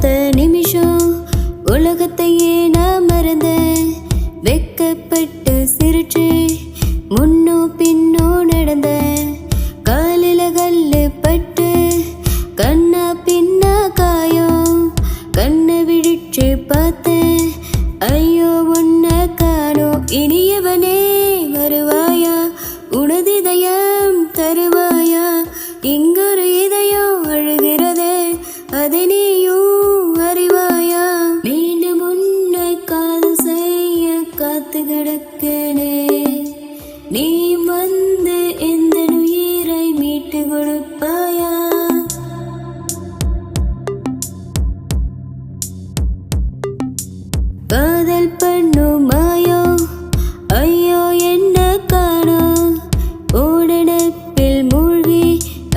பார்த்த நிமிஷம் உலகத்தையே நான் மறந்தேன். வெக்கப்பட்டு சிரிச்சு முன்னோ பின்னோ நடந்தேன். காலில கல்லு பட்டு கண்ணா பின்னா காயம். கண்ணை விழிச்சு பார்த்தேன், ஐயோ உன்னை காணோம். இனியவனே வருவாயா, உனது இதயம் தருவாயா? இங்கொரு இதயம் அழுகிறதே, அதை நீயும் அறிவாயா? மீண்டும் உன்னை காதல் செய்ய காத்து கிடக்கனே. நீ வந்து எந்த உயிரை மீட்டு கொடுப்பாயா? காதல் பண்ணும் மாயோ, ஐயோ என்ன காணோம். ஓடனப்பில் மூழ்கி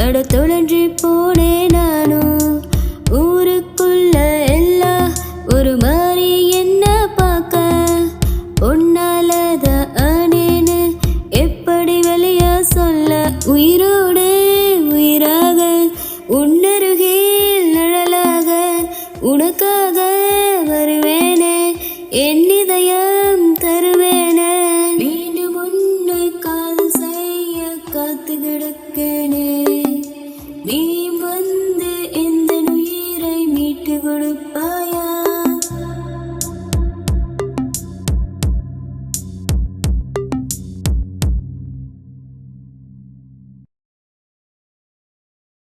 அட தொலைஞ்சு போனேன் நானும். ஊருக்குள்ள எல்லாம் ஒரு மாதிரி என்ன பார்க்க, பொன்னாலத ஆனேன்னு எப்படி வெளியா சொல்ல? உயிரோடு உயிராக உன்னருகில் நிழலாக உனக்காக வருவேனே, என் இதயம் தருவேனே. மீண்டும் உன்னை காதல் செய்ய காத்து கிடக்கனே. நீ வந்து எந்த உயிரை மீட்டு கொடுப்பா?